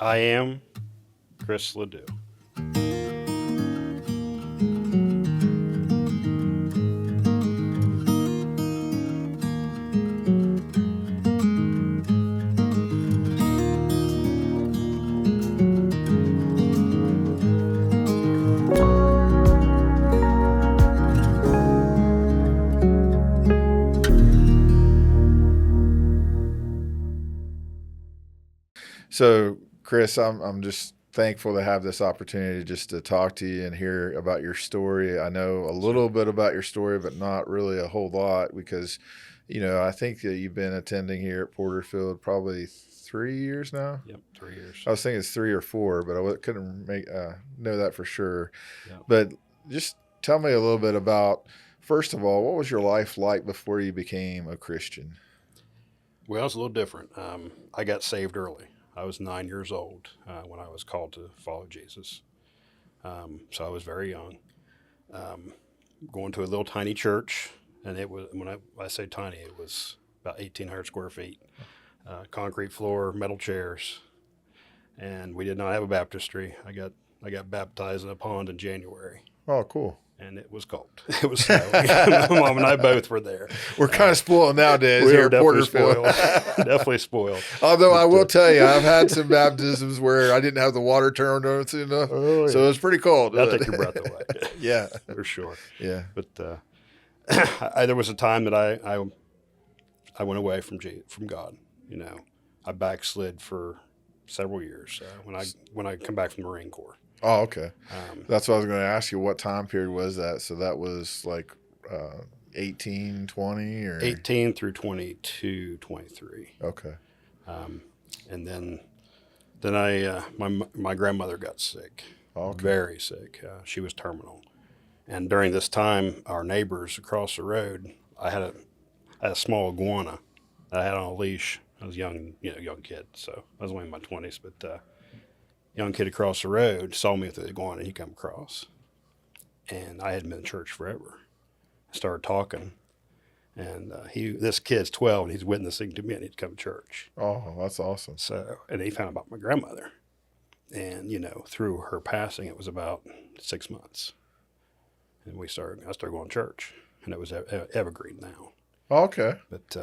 I am Chris LaDeauc. So, Chris, I'm just thankful to have this opportunity just to talk to you and hear about your story. I know a little bit about your story, but not really a whole lot because, I think that you've been attending here at Porterfield probably 3 years now. Yep, 3 years. I was thinking it's 3 or 4, but couldn't know that for sure. Yep. But just tell me a little bit about, first of all, what was your life like before you became a Christian? Well, it's a little different. I got saved early. I was 9 years old when I was called to follow Jesus. So I was very young. Going to a little tiny church, and it was when I say tiny, it was about 1,800 square feet, concrete floor, metal chairs, and we did not have a baptistry. I got baptized in a pond in January. Oh, cool. And it was cold. It was snowing. My mom and I both were there. We're kind of spoiled nowadays We here were at definitely Porterfield. spoiled. Definitely spoiled. Although I will tell you, I've had some baptisms where I didn't have the water turned on soon enough, Oh, so it was pretty cold. That'll take your breath away. Yeah, For sure. yeah. But there was a time that I went away from God. I backslid for several years when I come back from the Marine Corps. Oh, okay. Um, That's what I was going to ask you. What time period was that? So that was like 18, 20 or 18 through 22, 23. Okay. And then my grandmother got sick, Okay. very sick. She was terminal. And during this time, our neighbors across the road, I had a small iguana that I had on a leash. I was young kid, so I was only in my 20s, but young kid across the road saw me with the iguana. He come across, and I hadn't been in church forever. I started talking, and this kid's 12, and he's witnessing to me, and he'd come to church. Oh, that's awesome. So, and he found out about my grandmother, and through her passing, it was about 6 months, and I started going to church, and it was Evergreen now. Okay. But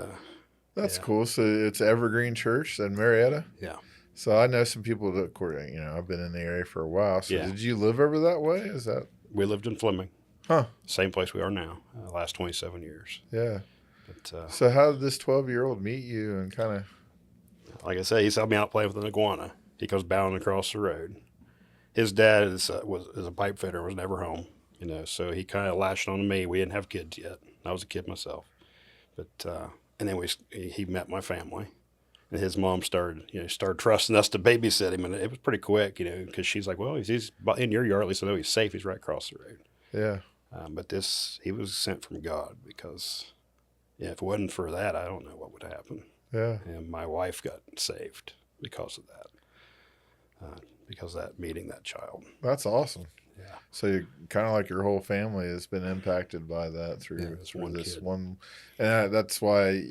That's yeah. cool. So it's Evergreen Church in Marietta? Yeah. So I know some people that, I've been in the area for a while. So Yeah. did you live over that way? Is that? We lived in Fleming. Huh. Same place we are now, last 27 years. Yeah. But So how did this 12-year-old meet you and kind of? like I say, he saw me out playing with an iguana. He goes bounding across the road. His dad is a pipe fitter, was never home, so he kind of latched on to me. We didn't have kids yet. I was a kid myself. But and then he met my family. And his mom started trusting us to babysit him, and it was pretty quick, because she's like, well, he's in your yard, at least I know he's safe. He's right across the road. Yeah. But he was sent from God because, if it wasn't for that, I don't know what would happen. Yeah. And my wife got saved because of that, meeting that child. That's awesome. Yeah. So you kind of like your whole family has been impacted by that through one this kid. one, and that's why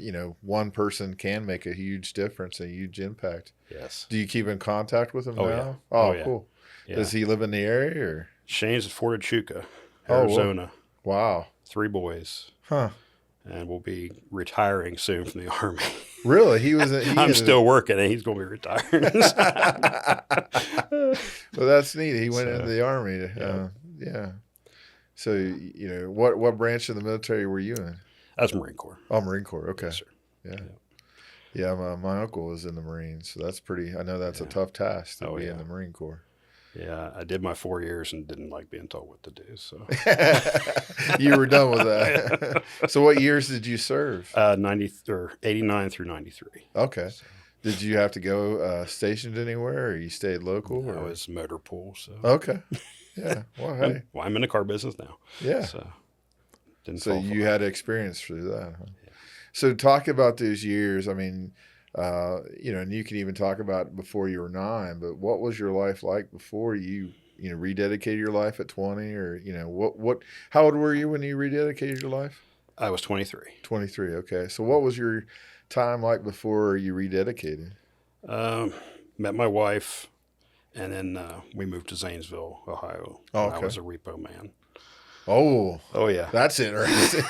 one person can make a huge difference, a huge impact. Yes. Do you keep in contact with him Oh, now? yeah. Oh, Yeah. cool. Yeah. Does he live in the area or? Shane's at Fort Echuca, Oh, wow. Arizona. Wow. 3 boys. Huh. And will be retiring soon from the Army. Really? He was. I'm still working, and he's going to be retiring. Well, that's neat. He went into the Army. Yeah. Yeah. So what branch of the military were you in? That's Marine Corps. Oh, Marine Corps. Okay. Yes, sir. Yeah. Yeah. My uncle was in the Marines, so that's pretty. I know that's a tough task to be in the Marine Corps. Yeah, I did my 4 years and didn't like being told what to do. So You were done with that. So what years did you serve? 89 through 93. Okay. So, Did you have to go stationed anywhere, or you stayed local? I Or? was motor pool. So Okay. Yeah. Well, hey. Well, I'm in the car business now. Yeah. So didn't So fall you far. had experience through that, huh? Yeah. So talk about those years. I mean, and you can even talk about before you were 9. But what was your life like before you rededicated your life at 20, or what? How old were you when you rededicated your life? I was 23. 23. Okay. So what was your time like before you rededicated? Met my wife And then we moved to Zanesville, Ohio. Oh, And I okay. was a repo man. Oh, Oh, yeah. that's interesting.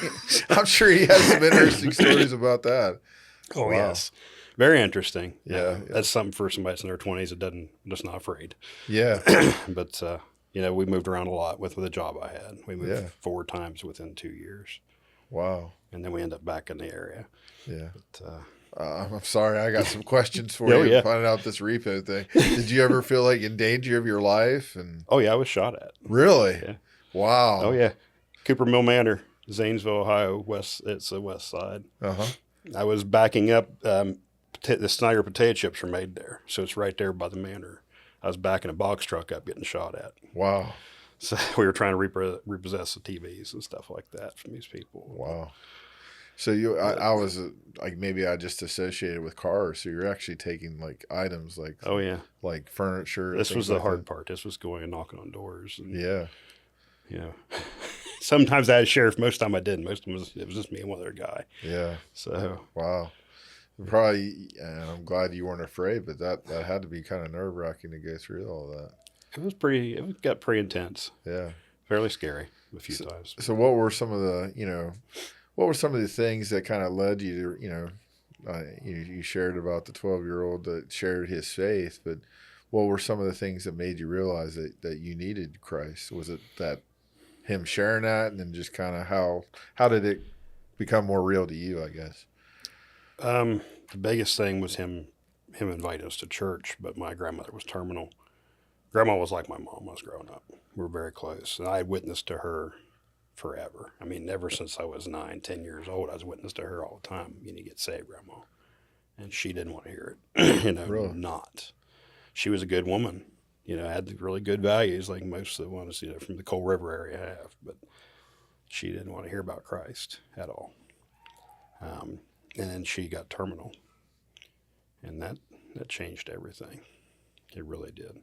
I'm sure he has some interesting stories about that. Oh, Wow. yes. Very interesting. Yeah, yeah. That's something for somebody that's in their 20s that just not afraid. Yeah. But, we moved around a lot with the job I had. We moved Yeah. 4 times within 2 years. Wow. And then we ended up back in the area. Yeah. But, I'm sorry. I got some questions for Oh, you. yeah. Finding out this repo thing. Did you ever feel like in danger of your life? And oh, yeah, I was shot at. really? Yeah. Wow. Oh, yeah. Cooper Mill Manor, Zanesville, Ohio. It's the west side. Uh-huh. I was backing up. The Snyder potato chips are made there, so it's right there by the manor. I was backing a box truck up, getting shot at. Wow. So we were trying to repossess the TVs and stuff like that from these people. Wow. So I was like, maybe I just associated with cars. So you're actually taking like items like, Oh yeah, like furniture. this was the like hard that. part. This was going and knocking on doors. And, Yeah. Sometimes I had a sheriff. Most of the time I didn't. Most of them it was just me and one other guy. Yeah. So Wow. Probably, and I'm glad you weren't afraid, but that had to be kind of nerve wracking to go through all that. it got pretty intense. Yeah. Fairly scary a few times. So what were some of the things that kind of led you to, you shared about the 12-year-old that shared his faith, but what were some of the things that made you realize that you needed Christ? Was it that him sharing that, and then just kind of how did it become more real to you, I guess? The biggest thing was him inviting us to church, but my grandmother was terminal. Grandma was like my mom when I was growing up. We were very close, and I had witnessed to her forever. I mean, ever since I was 9, 10 years old, I was witness to her all the time. You need to get saved, Grandma. And she didn't want to hear it. Really? Not. She was a good woman. Had really good values like most of the ones, from the Coal River area have. But she didn't want to hear about Christ at all. And then she got terminal. And that changed everything. It really did.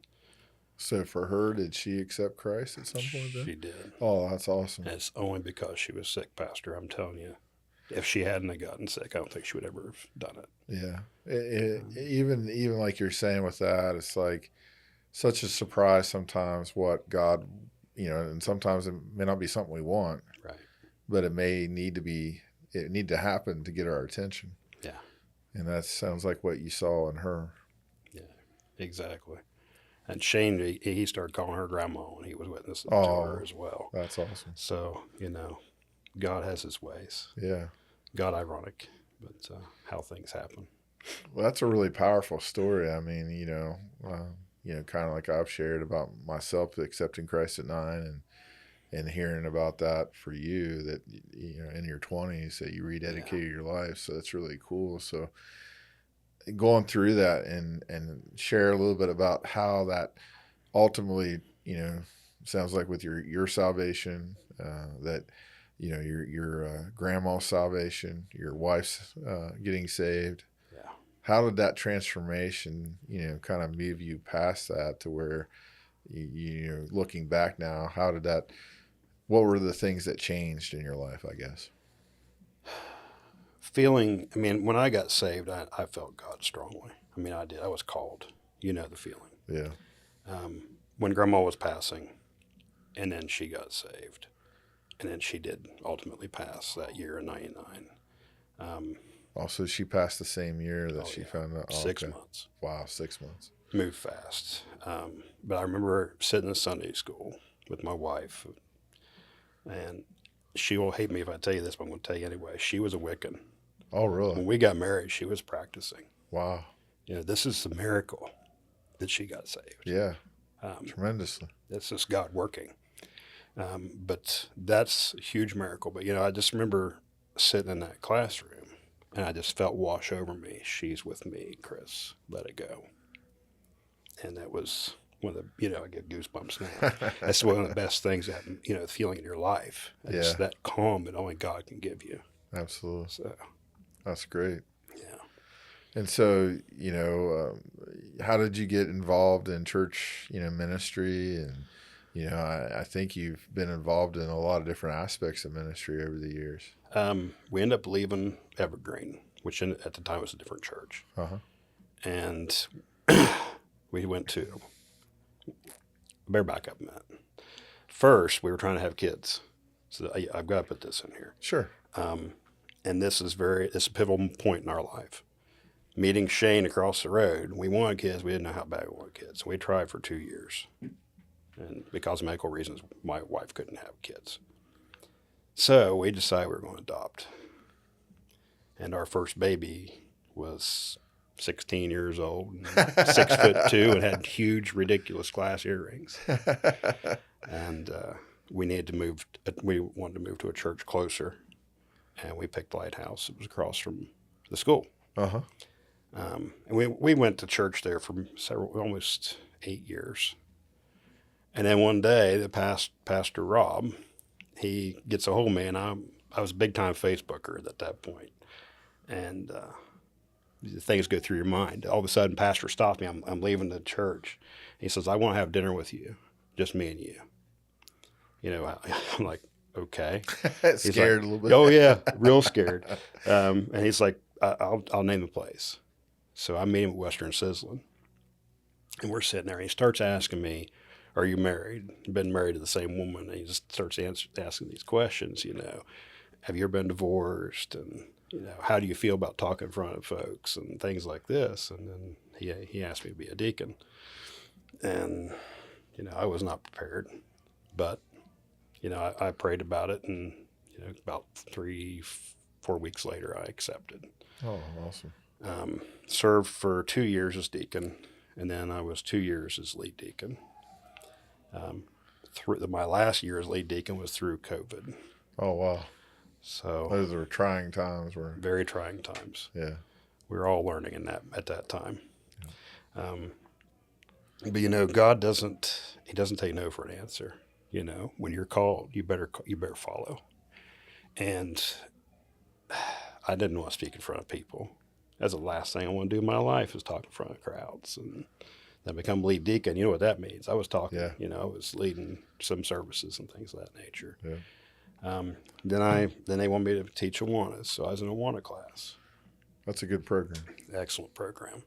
So for her, did she accept Christ at some point then? She did. Oh, that's awesome. And it's only because she was sick, Pastor. I'm telling you. If she hadn't have gotten sick, I don't think she would ever have done it. Yeah. Even like you're saying with that, it's like such a surprise sometimes what God, and sometimes it may not be something we want. Right. But it may need to happen to get our attention. Yeah. And that sounds like what you saw in her. Yeah, exactly. And Shane, he started calling her grandma when he was witnessing to her as well. That's awesome. So, God has his ways. Yeah. God ironic, but how things happen. Well, that's a really powerful story. I mean, kind of like I've shared about myself accepting Christ at 9 and hearing about that for you that, in your 20s that you rededicated your life. So that's really cool. So going through that and share a little bit about how that ultimately, sounds like with your salvation, that, your grandma's salvation, your wife's getting saved. Yeah. How did that transformation, kind of move you past that to where, looking back now, what were the things that changed in your life, I guess? When I got saved, I felt God strongly. I did. I was called. You know the feeling. Yeah. When Grandma was passing, and then she got saved. And then she did ultimately pass that year in 99. Also, she passed the same year that she found out. 6 months. Wow, 6 months. Moved fast. But I remember sitting in Sunday school with my wife, and she will hate me if I tell you this, but I'm going to tell you anyway. She was a Wiccan. Oh, really? When we got married, she was practicing. Wow. This is a miracle that she got saved. Yeah, tremendously. It's just God working. But that's a huge miracle. But, I just remember sitting in that classroom, and I just felt wash over me. She's with me, Chris. Let it go. And that was one of the, I get goosebumps now. That's one of the best things that, feeling in your life. It's that calm that only God can give you. Absolutely. So that's great. Yeah. And so, how did you get involved in church, ministry? And, I think you've been involved in a lot of different aspects of ministry over the years. We ended up leaving Evergreen, which at the time was a different church. Uh-huh. And we went to better back up a minute. First, we were trying to have kids. So I've got to put this in here. Sure. And this is it's a pivotal point in our life. Meeting Shane across the road, we wanted kids. We didn't know how bad we wanted kids. So we tried for 2 years. And because of medical reasons, my wife couldn't have kids. So we decided we were going to adopt. And our first baby was 16 years old, and 6'2", and had huge, ridiculous glass earrings. And we needed to move. We wanted to move to a church closer, and we picked Lighthouse. It was across from the school. Uh-huh. And we went to church there for almost 8 years. And then one day, the Pastor Rob, he gets a hold of me, and I was a big-time Facebooker at that point. And things go through your mind. All of a sudden, Pastor stops me. I'm leaving the church. He says, I want to have dinner with you, just me and you. You know, I'm like, okay. Scared like, a little bit. Oh, yeah, real scared. And he's like, I'll name the place. So I meet him at Western Sizzlin'. And we're sitting there, and he starts asking me, are you married? You've been married to the same woman. And he just starts asking these questions, you know. Have you ever been divorced? And, you know, how do you feel about talking in front of folks and things like this? And then he asked me to be a deacon. And, you know, I was not prepared. But, you know, I prayed about it, and, you know, about 3-4 weeks later, I accepted. Oh, awesome. Served for 2 years as deacon, and then I was 2 years as lead deacon. My last year as lead deacon was through COVID. Oh, wow. So Those were trying times. Very trying times. Yeah. We were all learning at that time. Yeah. But you know, God doesn't take no for an answer. You know, when you're called, you better follow. And I didn't want to speak in front of people. That's the last thing I want to do in my life is talk in front of crowds. And then become lead deacon. You know what that means. I was talking, yeah. You know, I was leading some services and things of that nature. Yeah. Then they wanted me to teach Awanas, so I was in a Awana class. That's a good program. Excellent program.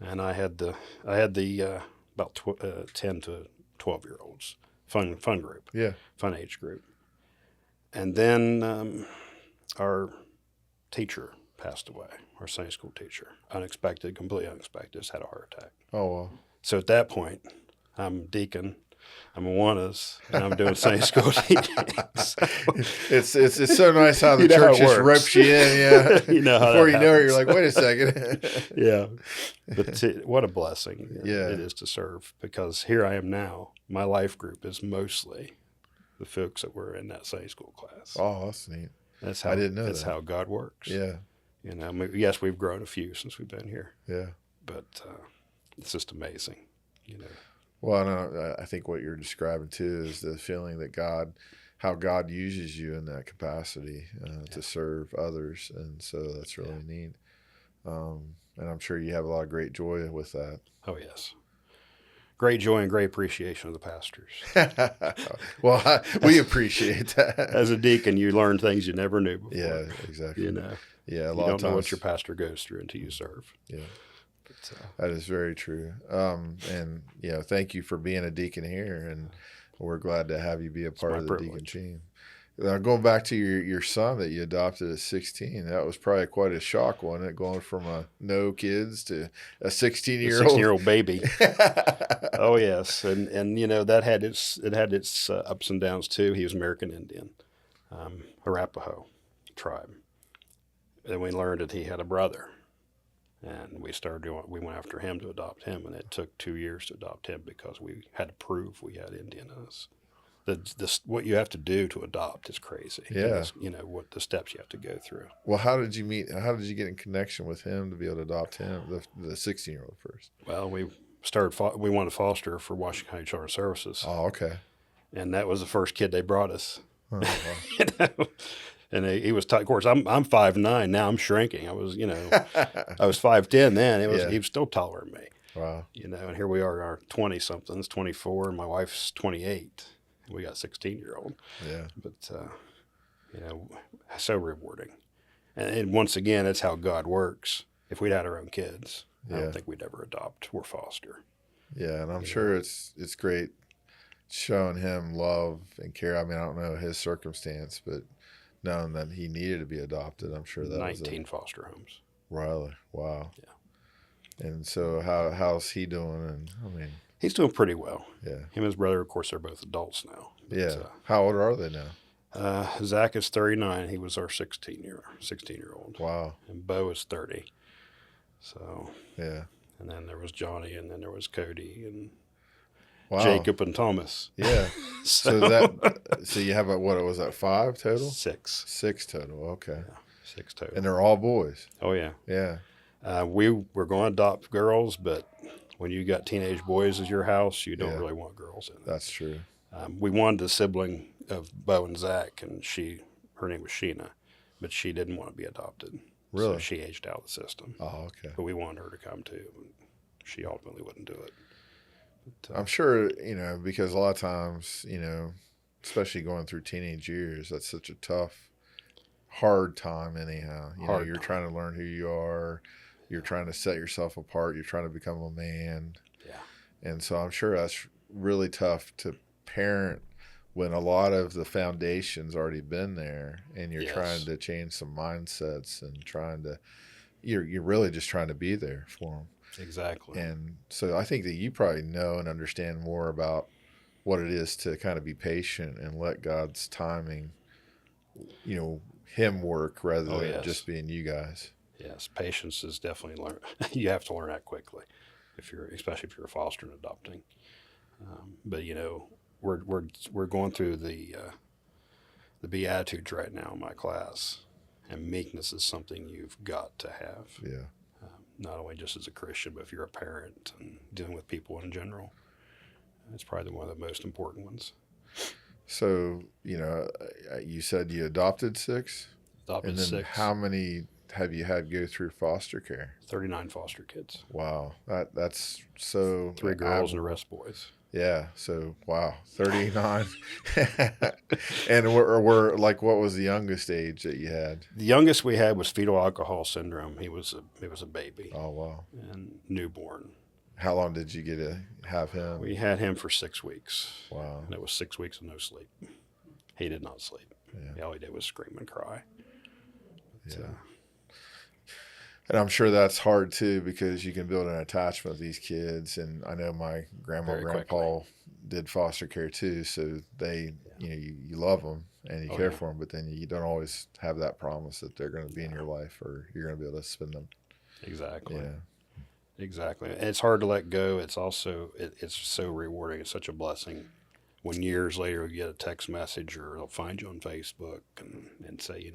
And I had the about 10 to 12-year-olds. Fun group. Yeah. Fun age group. And then our teacher passed away, our Sunday school teacher. Unexpected, completely unexpected, just had a heart attack. Oh, wow. So at that point, I'm deacon, I'm Awanas, and I'm doing Sunday school teachings. It's so nice how the church just ropes you in, yeah. You know how Before that you know it, happens. you're like, wait a second. Yeah. But what a blessing Yeah. it is to serve, because here I am now. My life group is mostly the folks that were in that Sunday school class. Oh, that's neat. That's how, I didn't know that's that. how God works. Yeah. You know, yes, we've grown a few since we've been here. Yeah. But it's just amazing, you know. Well, I think what you're describing too is the feeling that how God uses you in that capacity to serve others, and so that's really neat. And I'm sure you have a lot of great joy with that. Oh yes, great joy and great appreciation of the pastors. Well, we appreciate that. As a deacon, you learn things you never knew before. Yeah, exactly. You know, yeah, you don't know what your pastor goes through until you serve. Yeah. That is very true. And, you know, thank you for being a deacon here, and we're glad to have you be a part of the deacon team. Going back to your son that you adopted at 16, that was probably quite a shock, wasn't it? Going from no kids to a 16-year-old baby. Oh, yes. And you know, it had its ups and downs, too. He was American Indian, Arapaho tribe. And we learned that he had a brother. And we went after him to adopt him, and it took 2 years to adopt him because we had to prove we had Indian in us. What you have to do to adopt is crazy. Yeah. You know, what the steps you have to go through. Well, how did you get in connection with him to be able to adopt him, the 16-year-old first? Well, we wanted to foster for Washington County Children's Services. Oh, okay. And that was the first kid they brought us. Oh, wow. You know? And he was, of course, I'm 5'9". Now I'm shrinking. I was 5'10" then. He was still taller than me. Wow. You know, and here we are, our 20-somethings, 24, and my wife's 28. We got a 16-year-old. Yeah. But, you know, so rewarding. And once again, that's how God works. If we'd had our own kids, I don't think we'd ever adopt or foster. Yeah, and I'm You sure know, it's great showing him love and care. I mean, I don't know his circumstance, but knowing that he needed to be adopted, I'm sure that was a 19 foster homes. Riley. Wow. Yeah. And so how's he doing? And I mean, He's doing pretty well. yeah, Him and his brother, of course, they're both adults now. But, yeah. How old are they now? Zach is 39. He was our 16 year old. Wow. And Bo is 30. So, Yeah. and then there was Johnny, and then there was Cody, and Wow. Jacob and Thomas. Yeah. So, So you have what was that, 5 total? six. 6 total. Okay. Yeah, 6 total. And they're all boys. Oh, yeah. Yeah. We were going to adopt girls, but when you got teenage boys as your house, you don't Yeah. really want girls in it. That's true. We wanted a sibling of Bo and Zach, and her name was Sheena, but she didn't want to be adopted. Really? So she aged out of the system. Oh, okay. But we wanted her to come too. She ultimately wouldn't do it. But, I'm sure, because a lot of times, especially going through teenage years, that's such a tough, hard time anyhow. You're trying to learn who you are. You're trying to set yourself apart. You're trying to become a man. Yeah. And so I'm sure that's really tough to parent when a lot of the foundation's already been there and you're Yes. trying to change some mindsets and you're really just trying to be there for them. Exactly. And so I think that you probably know and understand more about what it is to kind of be patient and let God's timing, him work rather than yes. just being you guys. Yes, patience is definitely you have to learn that quickly, especially if you're fostering and adopting. But we're going through the Beatitudes right now in my class, and meekness is something you've got to have. Yeah. Not only just as a Christian, but if you're a parent and dealing with people in general, it's probably one of the most important ones. So, you said you adopted 6? Adopted and then 6. How many have you had go through foster care? 39 foster kids. Wow. That's so 3 girls and the rest boys. Yeah. So, wow. 39. And we're like, what was the youngest age that you had? The youngest we had was fetal alcohol syndrome. He was a baby. Oh, wow. And newborn. How long did you get to have him? We had him for 6 weeks. Wow. And it was 6 weeks of no sleep. He did not sleep. Yeah. All he did was scream and cry. But, yeah. And I'm sure that's hard too, because you can build an attachment with these kids. And I know my grandma and grandpa did foster care too. So they, you love them and you care for them, but then you don't always have that promise that they're going to be in your life or you're going to be able to spend them. Exactly. Yeah. Exactly. And it's hard to let go. It's also, it's so rewarding. It's such a blessing when years later you get a text message or they'll find you on Facebook and say,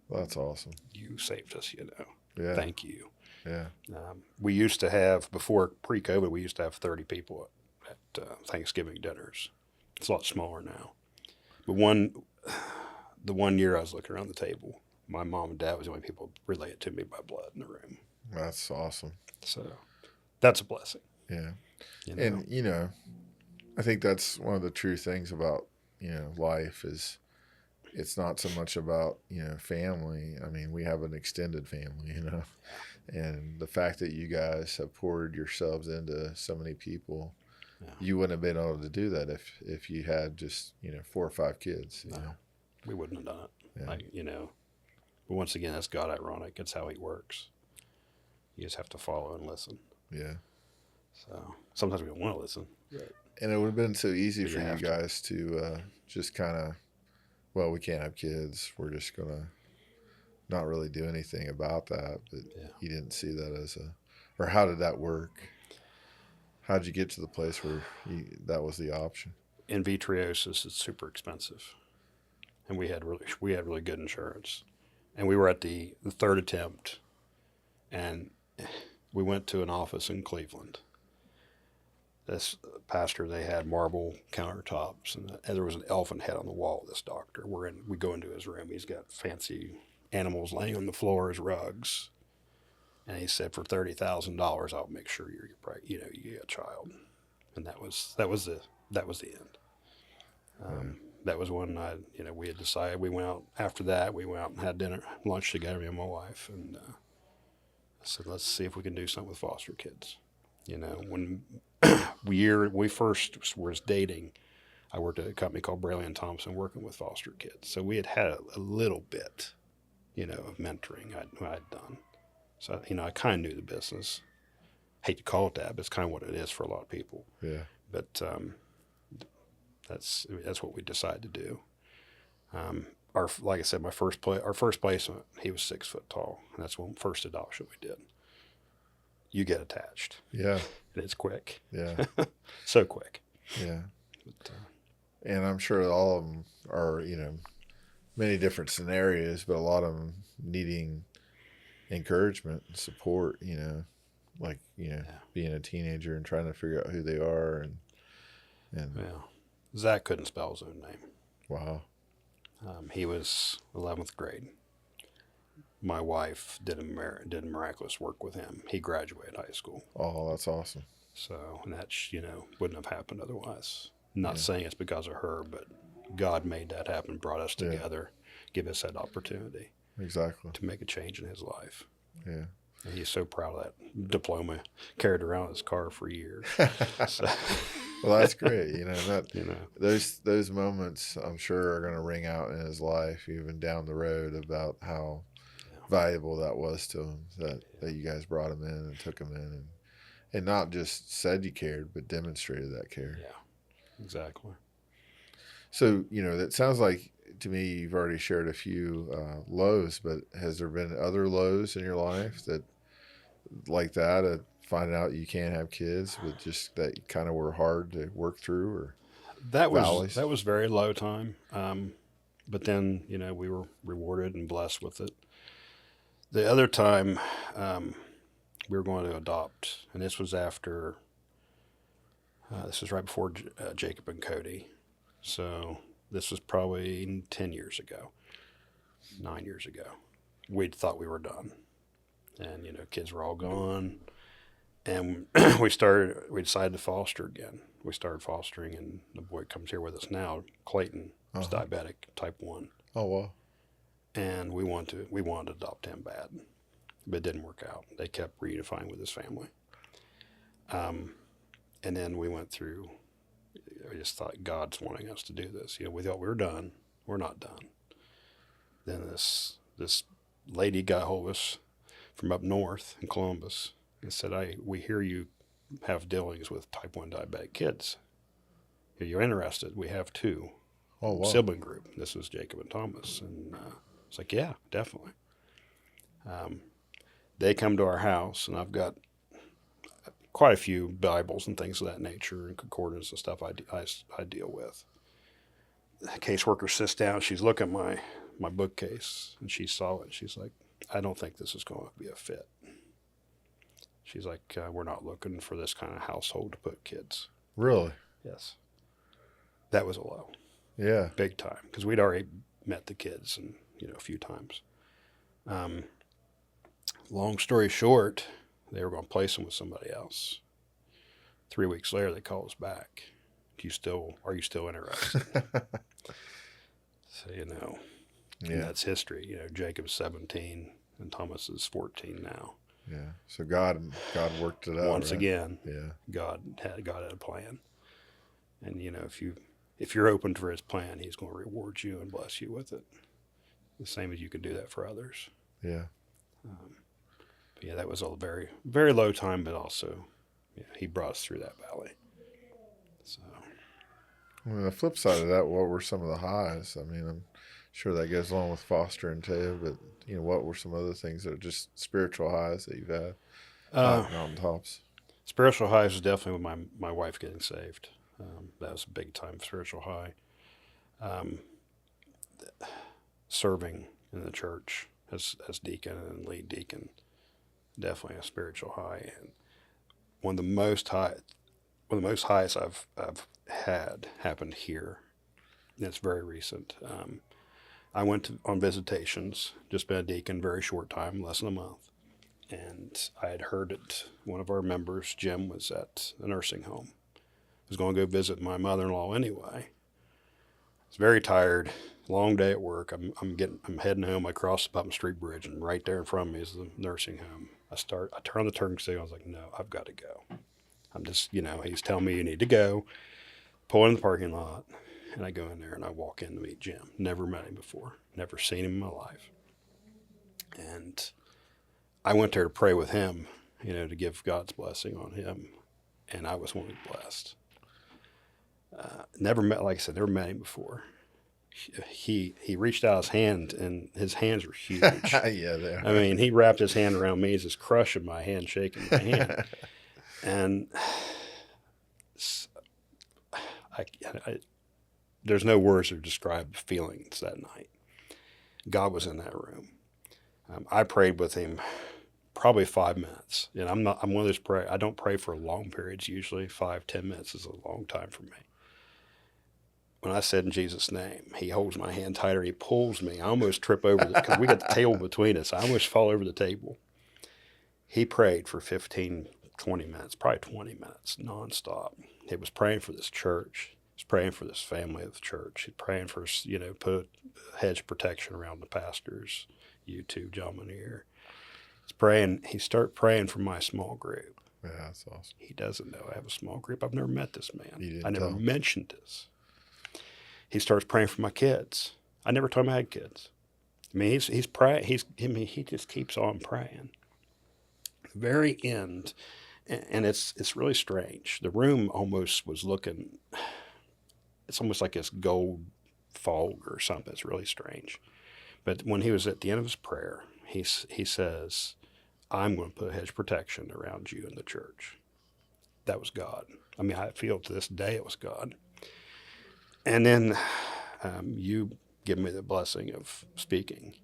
Well, that's awesome. You saved us, Yeah. Thank you. Yeah. We used to have, before pre-COVID, we used to have 30 people at Thanksgiving dinners. It's a lot smaller now. But the one year I was looking around the table, my mom and dad was the only people related to me by blood in the room. That's awesome. So that's a blessing. Yeah. And, I think that's one of the true things about, life is it's not so much about, family. I mean, we have an extended family, and the fact that you guys have poured yourselves into so many people, you wouldn't have been able to do that if you had just, 4 or 5 kids. We wouldn't have done it. Yeah. But once again, that's God ironic. It's how he works. You just have to follow and listen. Yeah. So sometimes we don't want to listen. Right. And it would have been so easy for you guys to just kind of, well, we can't have kids. We're just going to not really do anything about that. But you didn't see that as or how did that work? How did you get to the place where that was the option? Endometriosis is super expensive. And we had really good insurance. And we were at the 3rd attempt, and we went to an office in Cleveland. This pastor, they had marble countertops, and there was an elephant head on the wall of this doctor. We go into his room. He's got fancy animals laying on the floor as rugs, and he said, "For $30,000, I'll make sure you get a child." And that was the end. That was when we had decided. We went out after that. We went out and had lunch together, me and my wife, and I said, "Let's see if we can do something with foster kids." You know, when we first was dating, I worked at a company called Brayley and Thompson working with foster kids. So we had a little bit, you know, of mentoring I'd done. So, you know, I kind of knew the business. Hate to call it that, but it's kind of what it is for a lot of people. Yeah. But that's what we decided to do. Like I said, our first placement, he was 6 foot tall, and that's one first adoption we did. You get attached. Yeah. And it's quick. Yeah. So quick. Yeah. But, And I'm sure all of them are, you know, many different scenarios, but a lot of them needing encouragement and support, you know, like, you know, being a teenager and trying to figure out who they are. And yeah. Zach couldn't spell his own name. wow. He was 11th grade. My wife did miraculous work with him. He graduated high school. Oh, that's awesome. So, and that, you know, wouldn't have happened otherwise. Not saying it's because of her, but God made that happen, brought us together, give us that opportunity. Exactly. To make a change in his life. Yeah. And he's so proud of that diploma, carried around in his car for years. So. Well, that's great. You know, that, you know, those moments I'm sure are going to ring out in his life, even down the road, about how valuable that was to him, that you guys brought him in and took him in and not just said you cared, but demonstrated that care. Yeah, exactly. So, you know, that sounds like to me you've already shared a few lows, but has there been other lows in your life that like that, finding out you can't have kids, but just that kind of were hard to work through, or that valleys? was very low time. But then, you know, we were rewarded and blessed with it. The other time, we were going to adopt, and this was after, this was right before Jacob and Cody. So this was probably 10 years ago, 9 years ago. We thought we were done. And, you know, kids were all gone. And we decided to foster again. We started fostering, and the boy comes here with us now, Clayton, was diabetic, type 1. Oh, wow. And we wanted to adopt him bad, but it didn't work out. They kept reunifying with his family. And then we went through, I just thought God's wanting us to do this. You know, we thought we were done. We're not done. Then this lady got hold of us from up north in Columbus and said, we hear you have dealings with type 1 diabetic kids. Are you interested? We have 2. Oh, wow. Sibling group. This was Jacob and Thomas. And it's like, yeah, definitely. They come to our house, and I've got quite a few Bibles and things of that nature and concordance and stuff I deal with. The caseworker sits down. She's looking at my bookcase, and she saw it. She's like, I don't think this is going to be a fit. She's like, we're not looking for this kind of household to put kids. Really? Yes. That was a low. Yeah. Big time. Because we'd already met the kids and, you know, a few times. Long story short, they were going to place them with somebody else. 3 weeks later, they called us back. Are you still interested? So, you know, that's history. You know, Jacob's 17 and Thomas is 14 now. Yeah. So God worked it out. Once right? again, yeah. God had a plan. And, you know, if you're open for his plan, he's going to reward you and bless you with it. The same as you can do that for others. Yeah. But yeah, that was a very, very low time, but also, yeah, he brought us through that valley. So. Well, the flip side of that, what were some of the highs? I mean, I'm sure that goes along with fostering too, but, you know, what were some other things that are just spiritual highs that you've had? Mountaintops. Spiritual highs was definitely with my wife getting saved. That was a big time spiritual high. Serving in the church as deacon and lead deacon, definitely a spiritual high. And one of the most highs I've had happened here. It's very recent. I went on visitations, just been a deacon, very short time, less than a month. And I had heard that one of our members, Jim, was at a nursing home. I was going to go visit my mother-in-law anyway. I was very tired, long day at work. I'm heading home. I cross the Putnam Street Bridge, and right there in front of me is the nursing home. I turn on the turn signal. I was like, no, I've got to go. I'm just, he's telling me you need to go, pull in the parking lot, and I go in there and I walk in to meet Jim. Never met him before, never seen him in my life. And I went there to pray with him, to give God's blessing on him. And I was one who blessed. Never met, like I said, never met him before. He reached out his hand, and his hands were huge. Yeah, they are. I mean, he wrapped his hand around me, just crushing my hand, shaking my hand. And there's no words to describe the feelings that night. God was in that room. I prayed with him probably 5 minutes. And I'm one of those I don't pray for long periods. Usually 5-10 minutes is a long time for me. When I said in Jesus' name, he holds my hand tighter. He pulls me. I almost trip over because we got the table between us. I almost fall over the table. He prayed for 15, 20 minutes, probably 20 minutes nonstop. He was praying for this church. He was praying for this family of the church. He was praying for, put a hedge of protection around the pastors, you two gentlemen here. He started praying for my small group. Yeah, that's awesome. He doesn't know I have a small group. I've never met this man. I never mentioned this. He starts praying for my kids. I never told him I had kids. I mean, he's praying. He just keeps on praying. The very end, and it's really strange. The room almost was looking. It's almost like this gold fog or something. It's really strange. But when he was at the end of his prayer, he says, "I'm going to put a hedge of protection around you and the church." That was God. I mean, I feel to this day it was God. And then you give me the blessing of speaking,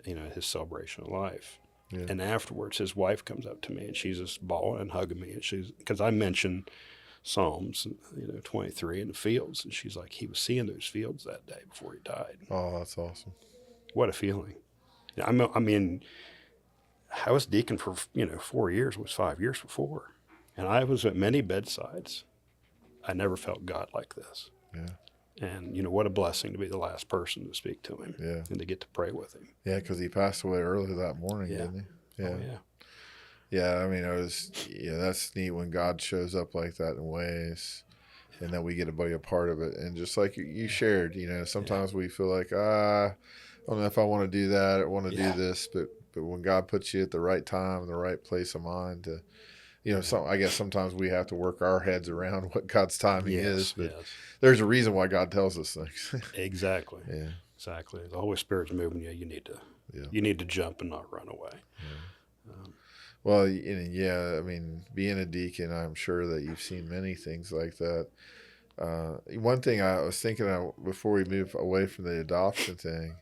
his celebration of life. Yeah. And afterwards, his wife comes up to me and she's just bawling and hugging me. And because I mentioned Psalms, 23 in the fields. And she's like, he was seeing those fields that day before he died. Oh, that's awesome. What a feeling. I mean, I was deacon for, 4 years, it was 5 years before. And I was at many bedsides. I never felt God like this. Yeah. And, what a blessing to be the last person to speak to him. Yeah. And to get to pray with him. Yeah, because he passed away early that morning, Yeah. didn't he? Yeah. Oh, yeah. Yeah, I mean, that's neat when God shows up like that in ways and that we get to be a part of it. And just like you shared, sometimes we feel like, I don't know if I want to do that or want to do this, but when God puts you at the right time, in the right place of mind to, I guess sometimes we have to work our heads around what God's timing is, but there's a reason why God tells us things. Exactly. Yeah. Exactly. The Holy Spirit's moving you. You need to jump and not run away. Yeah. Well, I mean, being a deacon, I'm sure that you've seen many things like that. One thing I was thinking of before we move away from the adoption thing,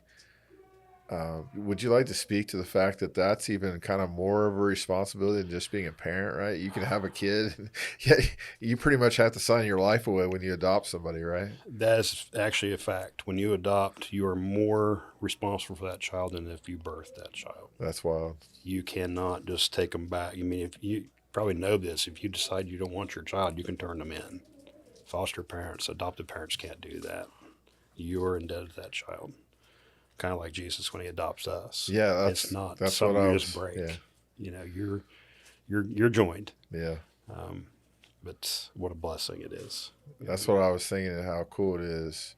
would you like to speak to the fact that that's even kind of more of a responsibility than just being a parent, right? You can have a kid, and yet you pretty much have to sign your life away when you adopt somebody, right? That is actually a fact. When you adopt, you are more responsible for that child than if you birthed that child. That's wild. You cannot just take them back. I mean, if you probably know this, if you decide you don't want your child, you can turn them in. Foster parents, adoptive parents can't do that. You are indebted to that child. Kind of like Jesus when he adopts us. Yeah, it's not something you just break. Yeah. You're joined. Yeah. But what a blessing it is. That's what I was thinking, how cool it is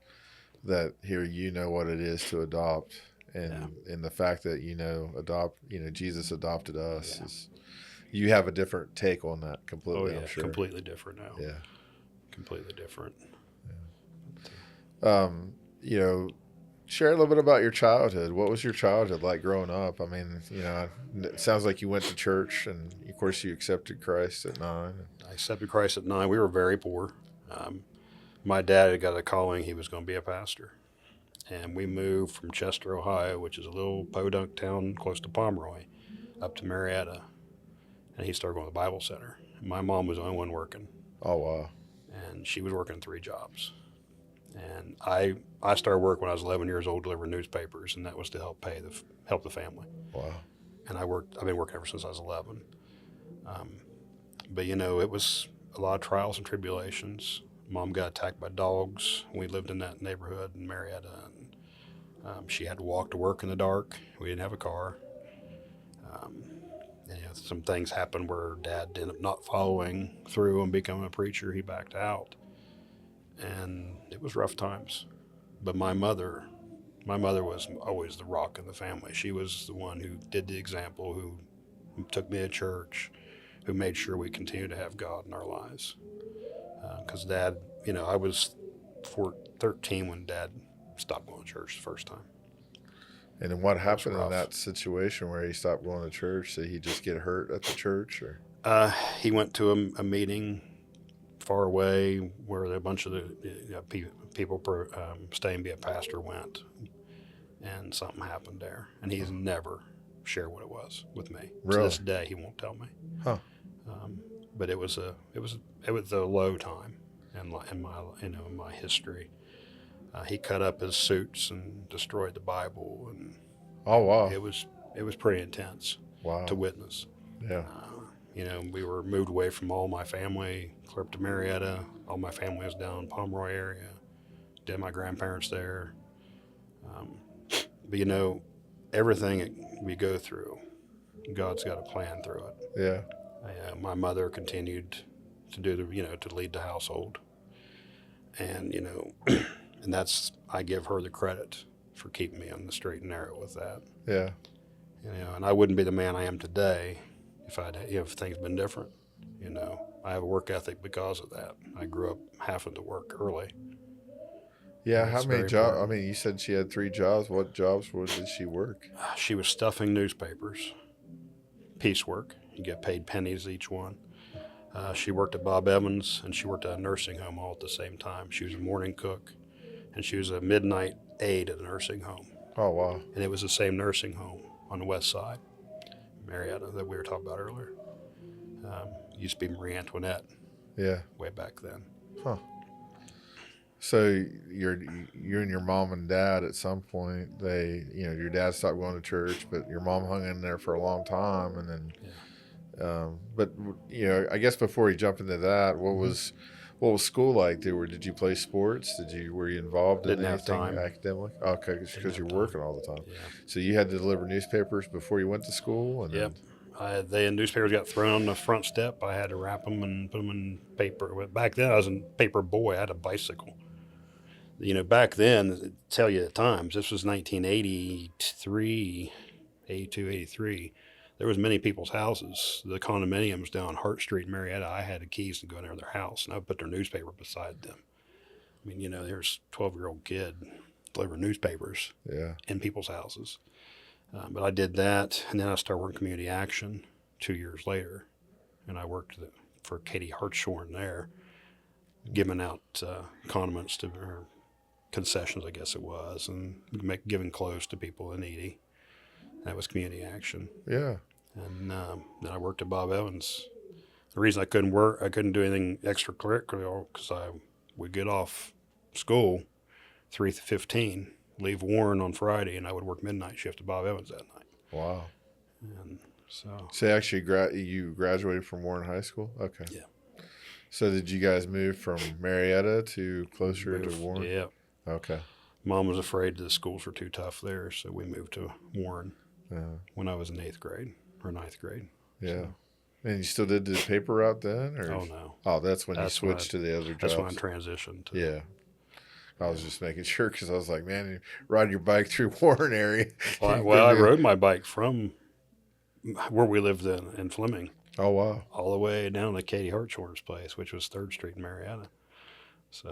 that here what it is to adopt, and the fact that Jesus adopted us. You have a different take on that completely. Oh yeah, I'm sure. Completely different now. Yeah. Completely different. Yeah. Share a little bit about your childhood. What was your childhood like growing up? I mean, it sounds like you went to church, and of course you accepted Christ at 9. I accepted Christ at 9. We were very poor. My dad had got a calling. He was going to be a pastor. And we moved from Chester, Ohio, which is a little podunk town close to Pomeroy, up to Marietta. And he started going to the Bible Center. My mom was the only one working. Oh, wow. And she was working 3 jobs. And I started work when I was 11 years old, delivering newspapers, and that was to help the family. Wow. And I've been working ever since I was 11. But it was a lot of trials and tribulations. Mom got attacked by dogs. We lived in that neighborhood in Marietta, and she had to walk to work in the dark. We didn't have a car. And, some things happened where Dad ended up not following through and becoming a preacher. He backed out, and it was rough times. But my mother was always the rock in the family. She was the one who did the example, who took me to church, who made sure we continued to have God in our lives. Because Dad, I was 13 when Dad stopped going to church the first time. And then what happened in that situation where he stopped going to church? Did he just get hurt at the church, or? He went to a meeting far away where a bunch of the people staying to be a pastor went, and something happened there. And he's never shared what it was with me. Really? To this day, he won't tell me. Huh. But it was a low time in my history. He cut up his suits and destroyed the Bible, and oh wow, it was pretty intense. Wow. To witness. Yeah. We were moved away from all my family, clear up to Marietta. All my family was down in Pomeroy area. Did my grandparents there. But everything we go through, God's got a plan through it. Yeah. My mother continued to do to lead the household, and and I give her the credit for keeping me on the straight and narrow with that. Yeah. And I wouldn't be the man I am today if things been different. I have a work ethic because of that. I grew up having to work early. Yeah. How many jobs? I mean, you said she had 3 jobs. What jobs did she work? She was stuffing newspapers, piecework. You get paid pennies each one. She worked at Bob Evans, and she worked at a nursing home all at the same time. She was a morning cook, and she was a midnight aide at a nursing home. Oh, wow. And it was the same nursing home on the west side, Marietta, that we were talking about earlier. Used to be Marie Antoinette. Yeah. Way back then. Huh. So you and your mom and dad at some point, your dad stopped going to church, but your mom hung in there for a long time, and then. Yeah. But I guess before you jump into that, what was school like? Did you play sports? Were you involved in anything academic? Okay, because you're working all the time. Yeah. So you had to deliver newspapers before you went to school, and yep. The newspapers got thrown on the front step. I had to wrap them and put them in paper. Back then, I was a paper boy. I had a bicycle. Back then, to tell you the times, this was 1983, 82, 83. There was many people's houses, the condominiums down Hart Street in Marietta. I had the keys to go into their house, and I would put their newspaper beside them. I mean, there's a 12-year-old kid delivering newspapers in people's houses. But I did that, and then I started working community action 2 years later, and I worked for Katie Hartshorn there, giving out condiments or concessions, I guess it was, and giving clothes to people needy. That was community action. Yeah. And then I worked at Bob Evans. The reason I couldn't do anything extracurricular because I would get off school 3:15, leave Warren on Friday, and I would work midnight shift at Bob Evans that night. Wow. And so actually you graduated from Warren High School? Okay. Yeah. So did you guys move from Marietta to closer to Warren? Yeah. Okay. Mom was afraid the schools were too tough there, so we moved to Warren when I was in 8th grade or 9th grade. Yeah. So. And you still did the paper route then? Or? Oh, no. Oh, that's when you switched to the other jobs? That's when I transitioned. Yeah. I was just making sure because I was like, man, you ride your bike through Warren area. Well, I rode my bike from where we lived in Fleming. Oh, wow. All the way down to Katie Hartshorn's place, which was 3rd Street in Marietta. So.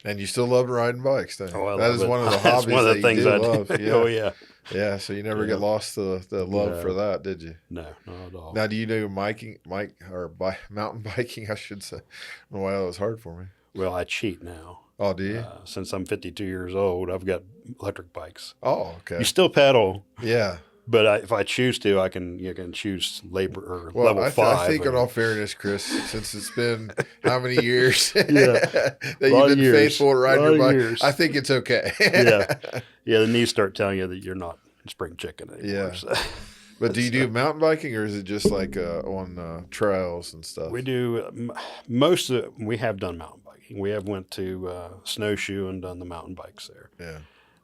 And you still love riding bikes, don't you? Oh, that is one of the hobbies that you do love. Yeah. Oh, yeah. Yeah, so you never get lost the love for that, did you? No, not at all. Now, do you do mountain biking, I should say? I don't know why that was hard for me. Well, I cheat now. Oh, do you? Since I'm 52 years old, I've got electric bikes. Oh, okay. You still pedal. Yeah. But if I choose to, you can choose level 5. I think in all fairness, Chris, since it's been how many years that you've been faithful to riding your bike, I think it's okay. Yeah, the knees start telling you that you're not spring chicken anymore. Yeah. So. But do you do mountain biking, or is it just like on trails and stuff? We do we have done mountain biking. We have went to snowshoe and done the mountain bikes there. Yeah.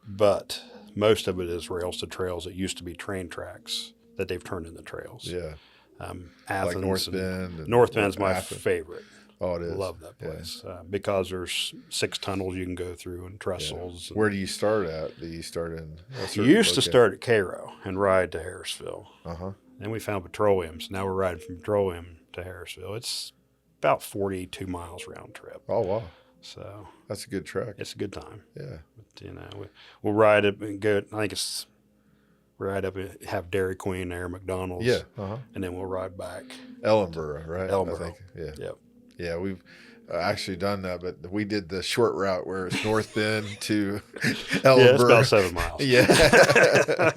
But most of it is rails to trails. It used to be train tracks that they've turned into trails. Yeah. Athens, like North Bend. And North Bend's my Athens. favorite. Oh, it is. Love that place because there's 6 tunnels you can go through and trestles. Where do you start at? Do you start in? You used to start at Cairo and ride to Harrisville. Uh-huh. Then we found petroleum, so now we're riding from petroleum to Harrisville. It's about 42 miles round trip. Oh, wow. So that's a good trek. It's a good time. Yeah. But, we'll ride up and go. I think it's ride up and have Dairy Queen there, McDonald's. Yeah. Uh-huh. And then we'll ride back. Ellenboro, right? Ellenboro. Yeah. Yep. Yeah, we've actually done that, but we did the short route where it's North Bend to Ellenboro. Yeah, it's about 7 miles. Yeah.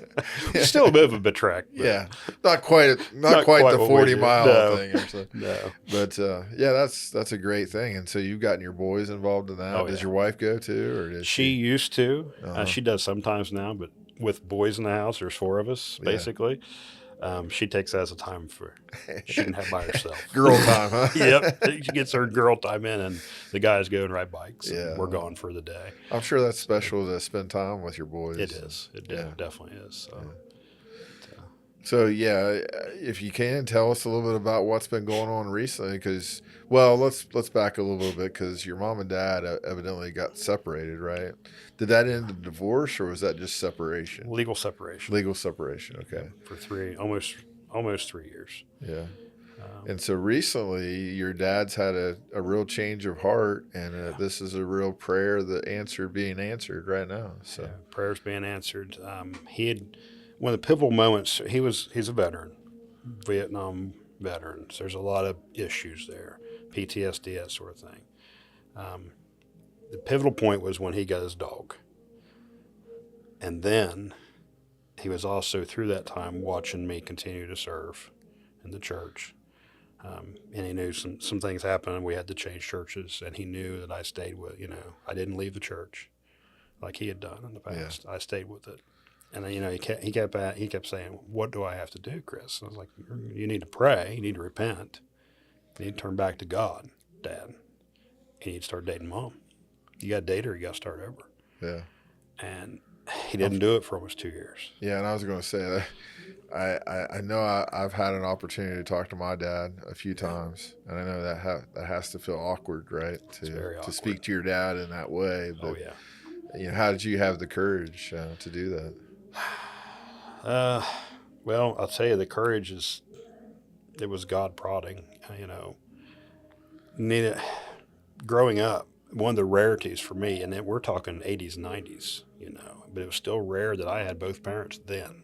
Still a bit of a bit trek. Yeah. Not quite the 40-mile thing or so. No. But yeah, that's a great thing. And so you've gotten your boys involved in that. Oh, does your wife go too, or does she used to? Uh-huh. She does sometimes now, but with boys in the house, there's 4 of us basically. She takes that as a time she can have by herself. Girl time, huh? Yep. She gets her girl time in, and the guys go and ride bikes. Yeah. We're gone for the day. I'm sure that's special to spend time with your boys. It is. It definitely is. So. So, if you can, tell us a little bit about what's been going on recently. Because, well, let's back a little bit because your mom and dad evidently got separated, right? Did that end in divorce, or was that just separation? Legal separation. Legal separation. Okay. For almost 3 years. Yeah. And so recently, your dad's had a real change of heart, and this is a real prayer being answered right now. So prayers being answered. He had. One of the pivotal moments, he's a veteran, Vietnam veteran. So there's a lot of issues there, PTSD, that sort of thing. The pivotal point was when he got his dog. And then he was also, through that time, watching me continue to serve in the church. And he knew some things happened, and we had to change churches, and he knew that I stayed with, I didn't leave the church like he had done in the past. Yeah. I stayed with it. And then, he kept saying, "What do I have to do, Chris?" And I was like, "You need to pray. You need to repent. You need to turn back to God, Dad. You need to start dating Mom. You got to date her. You got to start over." Yeah. And he didn't do it for almost 2 years. Yeah, and I was going to say that I know I've had an opportunity to talk to my dad a few times, and I know that has to feel awkward, right? To speak to your dad in that way. But, how did you have the courage to do that? Well, I'll tell you, the courage it was God prodding, growing up, one of the rarities for me, and then we're talking 80s, 90s, but it was still rare that I had both parents then.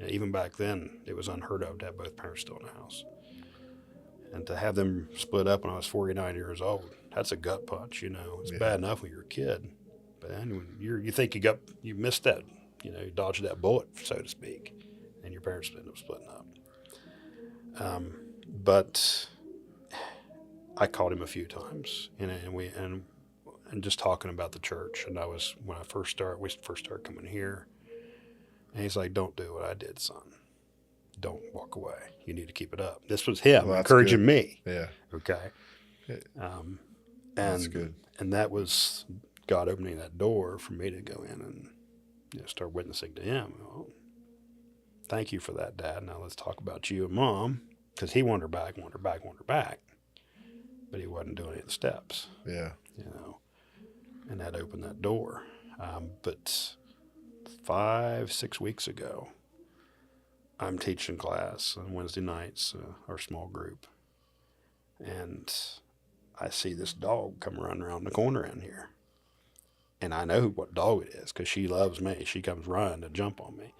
Even back then, it was unheard of to have both parents still in the house. And to have them split up when I was 49 years old, that's a gut punch, It's bad enough when you're a kid, but then when you think you missed that, you dodged that bullet, so to speak, and your parents ended up splitting up. But I called him a few times, and just talking about the church. And we first started coming here, and he's like, "Don't do what I did, son. Don't walk away. You need to keep it up." This was him encouraging me. Yeah. Okay. That's good. And that was God opening that door for me to go in and start witnessing to him. Well, thank you for that, Dad. Now let's talk about you and Mom, because he wanted her back, but he wasn't doing any of the steps. Yeah. And that opened that door. But 5-6 weeks ago, I'm teaching class on Wednesday nights, our small group, and I see this dog come running around the corner in here. And I know what dog it is because she loves me. She comes running to jump on me.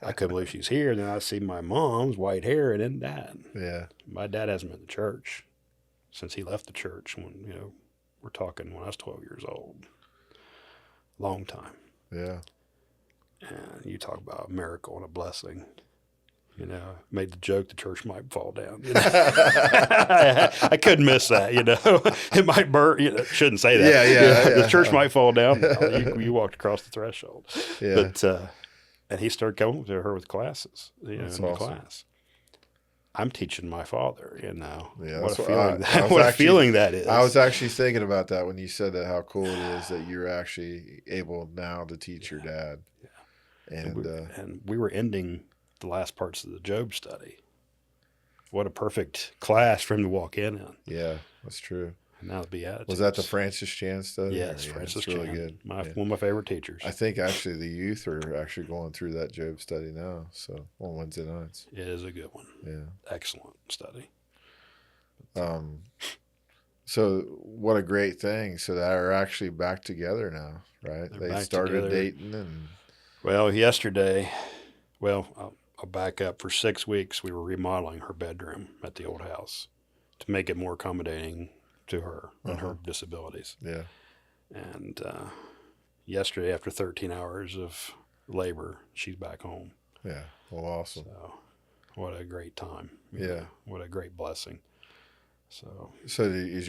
I couldn't believe she's here. Then I see my mom's white hair and then Dad. Yeah. My dad hasn't been to church since he left the church when, we're talking when I was 12 years old. Long time. Yeah. And you talk about a miracle and a blessing. Made the joke the church might fall down. I couldn't miss that, It might burn. Shouldn't say that. Yeah. The church might fall down. You walked across the threshold. Yeah. But, and he started coming to her with classes, That's in the awesome. class. I'm teaching my father, Yeah, what a feeling that is. I was actually thinking about that when you said that, how cool it is that you're actually able now to teach your dad. Yeah. And we were ending the last parts of the Job study. What a perfect class for him to walk in. Yeah, that's true. And now the Beatitudes. Was that the Francis Chan study? Yes, Yeah, Francis it's really Chan. good. One of my favorite teachers. I think actually the youth are actually going through that Job study now. So on Wednesday nights. It is a good one. Yeah. Excellent study. So what a great thing. So they're actually back together now, right? They're They back started together. dating and. Well, yesterday, I'll back up. For 6 weeks, we were remodeling her bedroom at the old house to make it more accommodating to her and her disabilities. Yeah. And yesterday, after 13 hours of labor, she's back home. Yeah. Well, awesome. So, what a great time. Yeah. What a great blessing. So is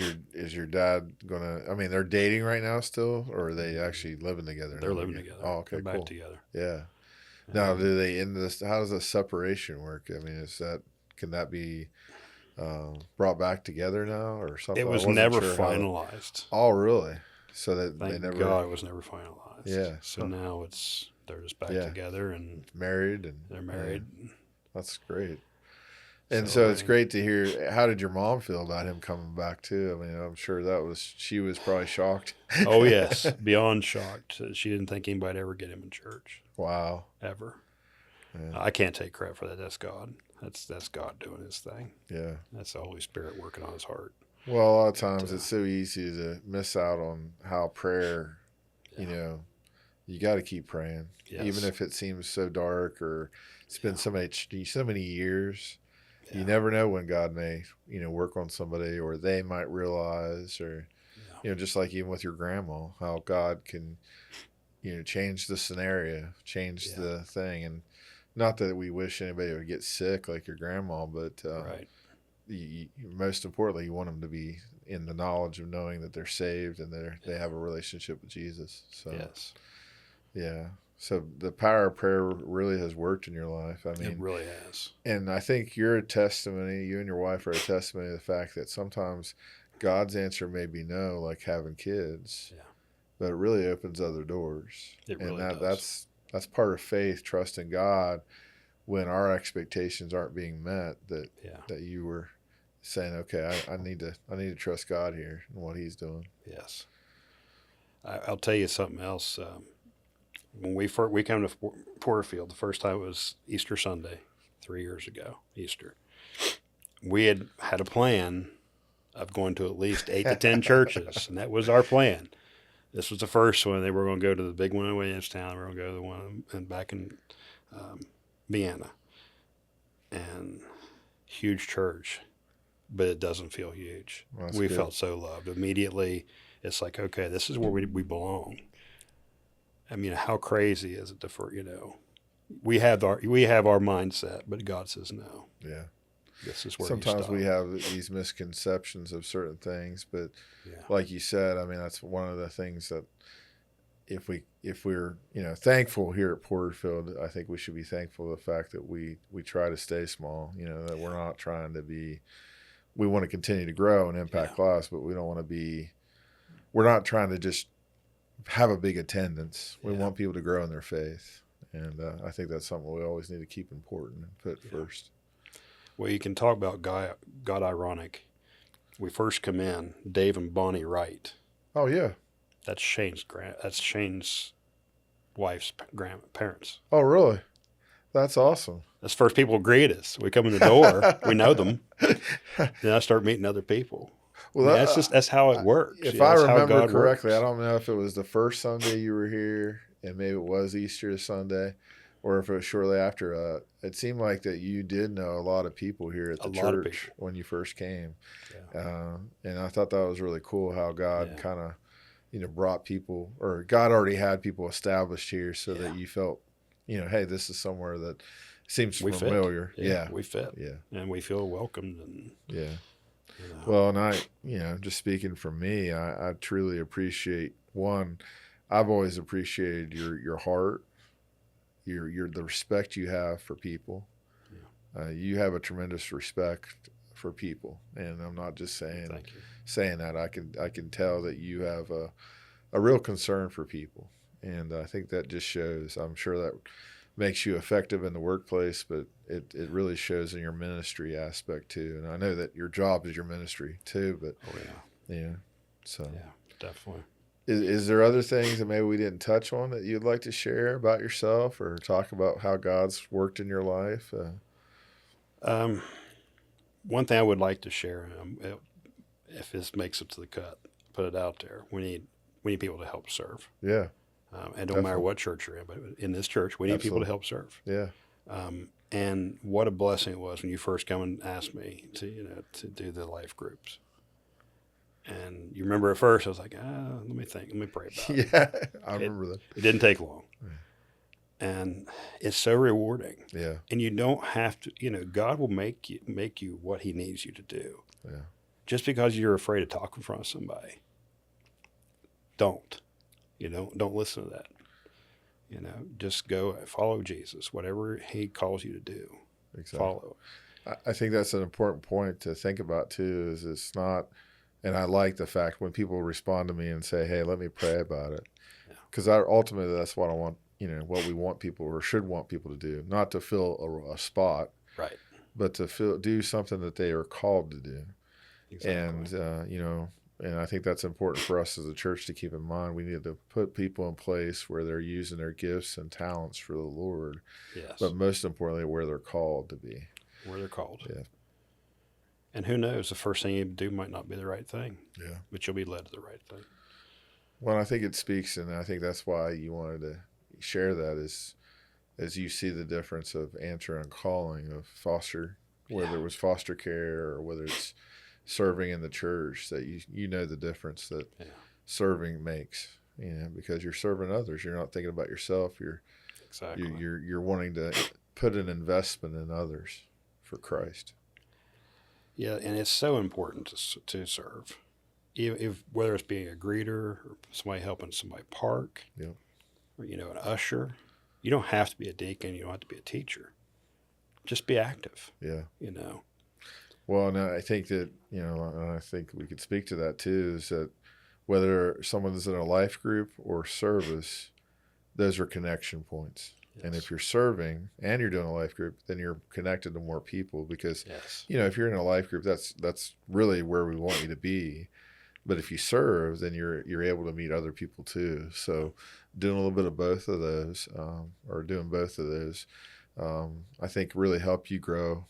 your dad gonna? I mean, they're dating right now still, or are they actually living together? They're living together. Oh, okay, they're cool. back together. Yeah. Now, do they end this? How does the separation work? I mean, can that be brought back together now, or something? It was never finalized. Oh, really? So that Thank they never. God it was never finalized. Yeah. So now they're just back together and married, and they're married. Yeah. That's great. And so it's great to hear. How did your mom feel about him coming back too? I mean, I'm sure she was probably shocked. Oh yes, beyond shocked. She didn't think anybody'd ever get him in church. Wow. Ever. Yeah. I can't take credit for that. That's God. That's God doing his thing. Yeah. That's the Holy Spirit working on his heart. Well, a lot of times it's so easy to miss out on how prayer, you got to keep praying, even if it seems so dark or it's been so many years. You never know when God may, work on somebody, or they might realize, or, just like even with your grandma, how God can, change the scenario, change the thing. And not that we wish anybody would get sick like your grandma, but right. Most importantly, you want them to be in the knowledge of knowing that they're saved and they have a relationship with Jesus. So, yes. Yeah. So the power of prayer really has worked in your life. I mean, it really has. And I think you're a testimony, you and your wife are a testimony of the fact that sometimes God's answer may be no, like having kids, but it really opens other doors. It really does. That's part of faith, trusting God when our expectations aren't being met, that you were saying, okay, I need to trust God here and what he's doing. Yes. I'll tell you something else. When we came to Porterfield, the first time was Easter Sunday, 3 years ago, Easter. We had a plan of going to at least 8 to 10 churches, and that was our plan. This was the first one. They were going to go to the big one in Williamstown. We were going to go to the one back in Vienna. And huge church, but it doesn't feel huge. We felt so loved. Immediately, it's like, okay, this is where we belong. I mean, how crazy is it we have our mindset, but God says no. Yeah. This is where sometimes we have these misconceptions of certain things, but like you said, I mean, that's one of the things that if we're thankful here at Porterfield, I think we should be thankful for the fact that we try to stay small, that we're not trying to be, we want to continue to grow and impact lives, but we don't want to be, we're not trying to just have a big attendance. We want people to grow in their faith. And I think that's something we always need to keep important and put first. Well, you can talk about God ironic. We first come in, Dave and Bonnie Wright. Oh, yeah. That's Shane's wife's grandparents. Oh, really? That's awesome. That's the first people who greet us. We come in the door, we know them. Then I start meeting other people. Well, that's how it works. If I remember correctly, I don't know if it was the first Sunday you were here, and maybe it was Easter Sunday, or if it was shortly after. It seemed like that you did know a lot of people here at the church when you first came, and I thought that was really cool how God kind of brought people, or God already had people established here, so that you felt, hey, this is somewhere that seems familiar. We fit. And we feel welcomed. And well, and I, just speaking for me, I truly appreciate, one, I've always appreciated your heart, the respect you have for people. You have a tremendous respect for people, and I'm not just saying that. I can tell that you have a real concern for people, and I think that just shows. I'm sure makes you effective in the workplace, but it really shows in your ministry aspect too. And I know that your job is your ministry too, but Oh yeah. yeah. So Yeah, definitely. is there other things that maybe we didn't touch on that you'd like to share about yourself or talk about how God's worked in your life? Um, One thing I would like to share, if this makes it to the cut, put it out there. We need people to help serve. Yeah, And don't matter definitely. what church you're in, but in this church, we need people to Absolutely. help serve. Yeah. And what a blessing it was when you first come and asked me to do the life groups. And you remember at first, I was like, let me think, let me pray about it. Yeah, I remember that. It didn't take long. And it's so rewarding. Yeah. And you don't have to, God will make you what he needs you to do. Yeah. Just because you're afraid to talk in front of somebody, don't listen to that. Just go follow Jesus, whatever he calls you to do, Exactly. follow. I think that's an important point to think about too, is it's not, and I like the fact when people respond to me and say, hey, let me pray about it. Because ultimately that's what I want, what we want people or should want people to do, not to fill a spot, Right. but to do something that they are called to do. Exactly. And, and I think that's important for us as a church to keep in mind. We need to put people in place where they're using their gifts and talents for the Lord, Yes. but most importantly, where they're called to be. Where they're called. Yeah. And who knows, the first thing you do might not be the right thing. Yeah. But you'll be led to the right thing. Well, I think it speaks, and I think that's why you wanted to share that, is as you see the difference of answering and calling of foster, whether it was foster care or whether it's serving in the church, that you know the difference that serving makes, because you're serving others. You're not thinking about yourself. Exactly. You're wanting to put an investment in others for Christ. Yeah, and it's so important to serve. If whether it's being a greeter or somebody helping somebody park, Yep. or an usher, you don't have to be a deacon. You don't have to be a teacher. Just be active. Yeah. Well, and I think that, and I think we could speak to that too, is that whether someone's in a life group or service, those are connection points. Yes. And if you're serving and you're doing a life group, then you're connected to more people because, if you're in a life group, that's really where we want you to be. But if you serve, then you're able to meet other people too. So doing a little bit of both of those, or doing both of those, I think really help you grow.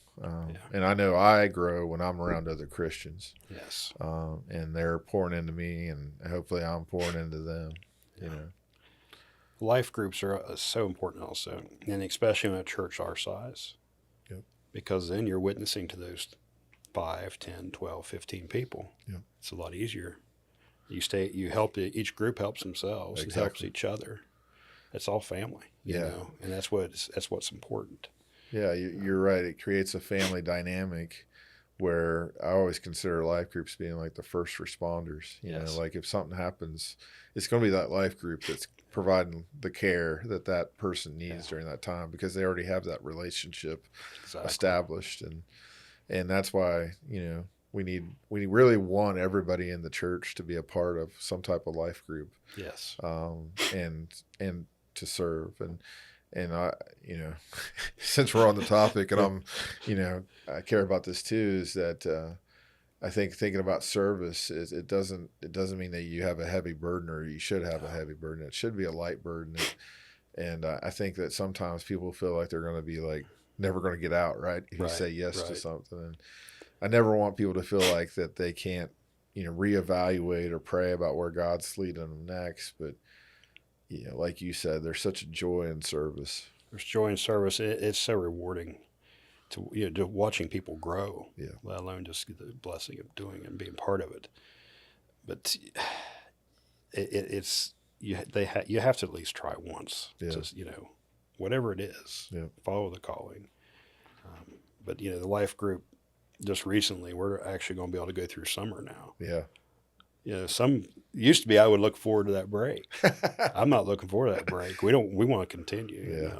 And I know I grow when I'm around other Christians. Yes. And they're pouring into me, and hopefully I'm pouring into them. Life groups are so important also, and especially in a church our size. Yep. Because then you're witnessing to those 5, 10, 12, 15 people. Yep. It's a lot easier. You help, each group helps themselves. Exactly. It helps each other. It's all family, and that's what's important. Yeah, you're right. It creates a family dynamic where I always consider life groups being like the first responders. Like if something happens, it's going to be that life group that's providing the care that person needs during that time, because they already have that relationship established. And that's why, we really want everybody in the church to be a part of some type of life group. Yes. And to serve. And I, since we're on the topic, and I'm, I care about this too, is that I think thinking about service is it doesn't mean that you have a heavy burden or you should have a heavy burden. It should be a light burden. And I think that sometimes people feel like they're going to be like never going to get out, right? If you say yes to something. And I never want people to feel like that they can't, reevaluate or pray about where God's leading them next. But like you said, there's such a joy in service. There's joy in service. It's so rewarding to watching people grow. Yeah. Let alone just the blessing of doing and being part of it. But you have to at least try once. Yeah. Just whatever it is. Yeah. Follow the calling. But the life group just recently, we're actually going to be able to go through summer now. Yeah. Some used to be I would look forward to that break. I'm not looking forward to that break. We want to continue.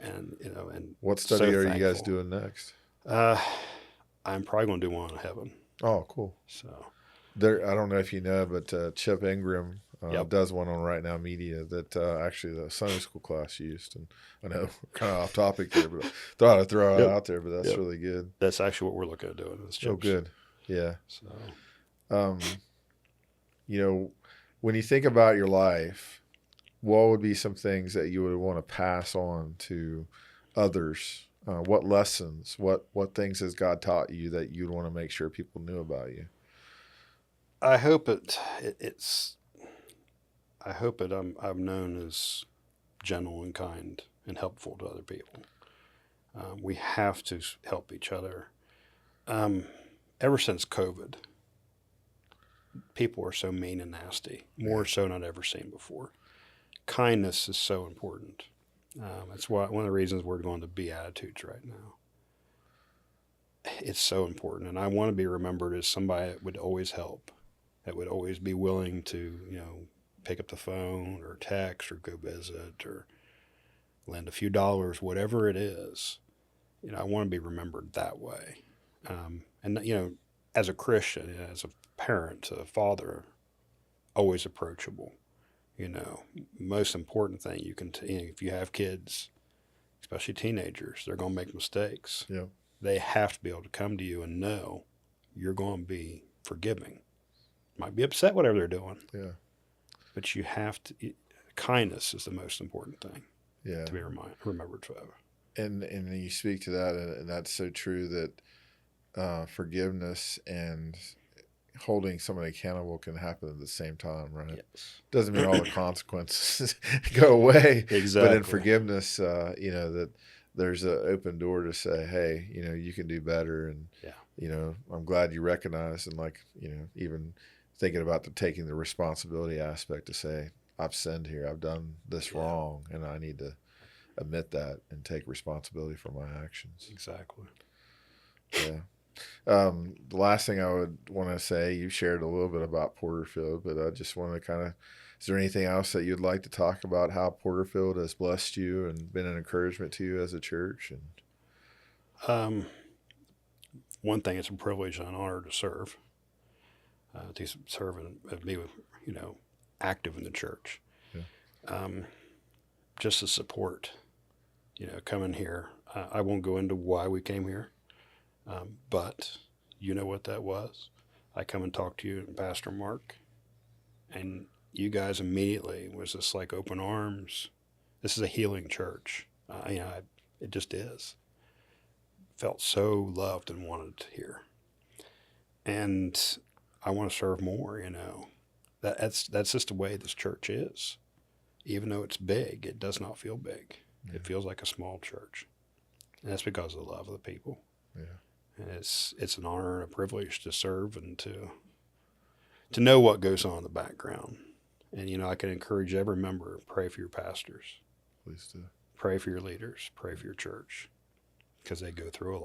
And what study are you guys doing next? I'm probably going to do one on heaven. Oh, cool. So I don't know if you know, but Chip Ingram does one on Right Now Media that actually the Sunday school class used. And I know we're kind of off topic there, but I thought I'd throw it out there. But that's really good. That's actually what we're looking at doing. Is Oh, good. Yeah. So, you know, when you think about your life, what would be some things that you would want to pass on to others? What lessons, what things has God taught you that you'd want to make sure people knew about you? I hope I'm known as gentle and kind and helpful to other people. We have to help each other. Ever since COVID, people are so mean and nasty, more so than I've ever seen before. Kindness is so important. That's why one of the reasons we're going to Beatitudes right now. It's so important, and I want to be remembered as somebody that would always help, that would always be willing to, pick up the phone or text or go visit or lend a few dollars, whatever it is. I want to be remembered that way. And as a Christian, as a parent, a father, always approachable. Most important thing you can, if you have kids, especially teenagers, they're going to make mistakes. Yeah. They have to be able to come to you and know you're going to be forgiving. Might be upset whatever they're doing. Yeah. But you have to. Kindness is the most important thing. Yeah. To be remembered forever. And you speak to that, and that's so true that forgiveness and holding somebody accountable can happen at the same time, right? Yes. Doesn't mean all the consequences go away. Exactly. But in forgiveness, that there's an open door to say, hey, you can do better. And, I'm glad you recognize and even thinking about taking the responsibility aspect to say, I've sinned here. I've done this wrong, and I need to admit that and take responsibility for my actions. Exactly. Yeah. The last thing I would want to say, you shared a little bit about Porterfield, but I just want to is there anything else that you'd like to talk about how Porterfield has blessed you and been an encouragement to you as a church? And one thing, it's a privilege and an honor to serve, and be, active in the church. Yeah. Just the support, coming here. I won't go into why we came here. But you know what that was. I come and talk to you and Pastor Mark, and you guys immediately was just like open arms. This is a healing church. It just is. Felt so loved and wanted here, and I want to serve more. That's just the way this church is. Even though it's big, it does not feel big. Yeah. It feels like a small church, and that's because of the love of the people. Yeah. And it's an honor and a privilege to serve and to know what goes on in the background. And, I can encourage every member, pray for your pastors. Please do. Pray for your leaders. Pray for your church. Because they go through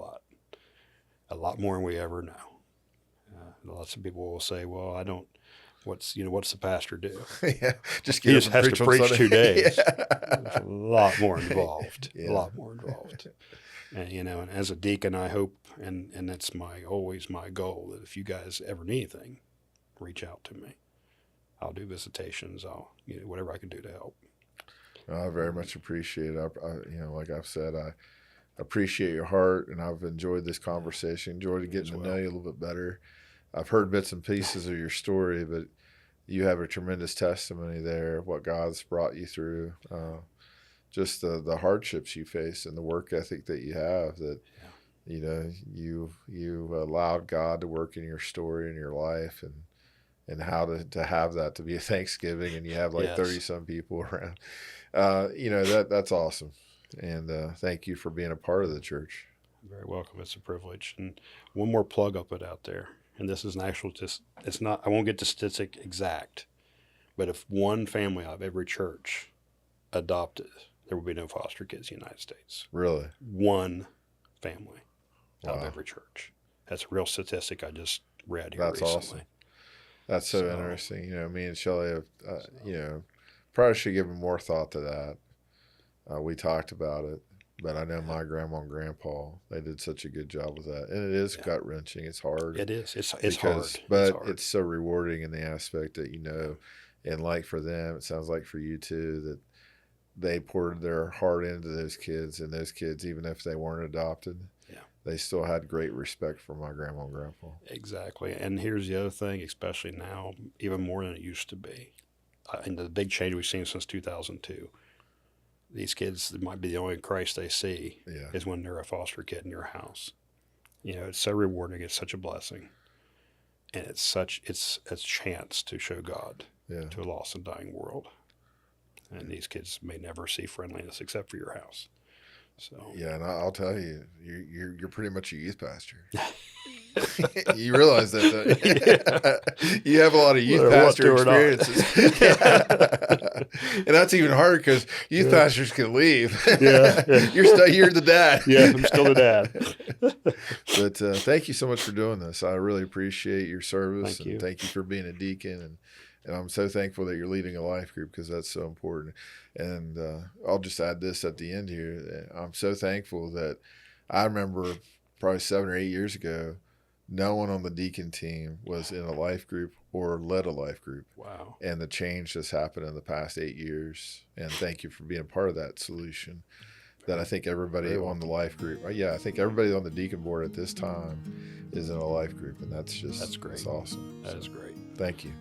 a lot more than we ever know. Lots of people will say, well, I don't, what's the pastor do? Yeah, he just has to preach 2 days. Yeah. There's a lot more involved. Yeah. A lot more involved. And, and as a deacon, I hope, and that's always my goal, that if you guys ever need anything, reach out to me. I'll do visitations. I'll, whatever I can do to help. I very much appreciate it. Like I've said, I appreciate your heart, and I've enjoyed this conversation, enjoyed getting to know you a little bit better. I've heard bits and pieces of your story, but you have a tremendous testimony there, what God's brought you through. Just the hardships you face and the work ethic that you have, that you allowed God to work in your story and your life, and how to have that to be a Thanksgiving, and you have 30 some people around. That's awesome. And thank you for being a part of the church. You're very welcome. It's a privilege. And one more plug I'll put out there, and this is an actual, it's not, I won't get the statistic exact, but if one family out of every church adopted, there would be no foster kids in the United States. Really? One family out of every church. That's a real statistic I just read here recently. That's awesome. That's so interesting. Me and Shelley have, probably should give more thought to that. We talked about it, but I know my grandma and grandpa, they did such a good job with that. And it is gut-wrenching. It's hard. It is. It's hard. But it's so rewarding in the aspect that, And like for them, it sounds like for you too, that they poured their heart into those kids, and those kids, even if they weren't adopted, Yeah. they still had great respect for my grandma and grandpa. Exactly. And here's the other thing, especially now, even more than it used to be. And the big change we've seen since 2002. These kids might be the only Christ they see Yeah. is when they're a foster kid in your house. It's so rewarding. It's such a blessing. And it's a chance to show God to a lost and dying world. And these kids may never see friendliness except for your house. So Yeah, and I'll tell you, you're pretty much a youth pastor. You realize that, don't you? You have a lot of youth pastor experiences. And that's even hard because youth pastors can leave. You're the dad. Yeah, I'm still the dad. But thank you so much for doing this. I really appreciate your service. Thank you. And thank you for being a deacon. And I'm so thankful that you're leading a life group, because that's so important. And I'll just add this at the end here. I'm so thankful that I remember probably 7 or 8 years ago, no one on the deacon team was in a life group or led a life group. Wow. And the change that's happened in the past 8 years. And thank you for being a part of that solution. That I think everybody on the life group, I think everybody on the deacon board at this time is in a life group. And that's great. That's awesome. That is great. Thank you.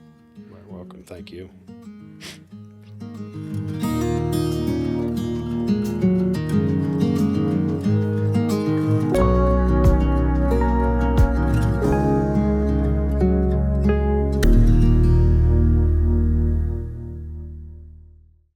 You're welcome. Thank you.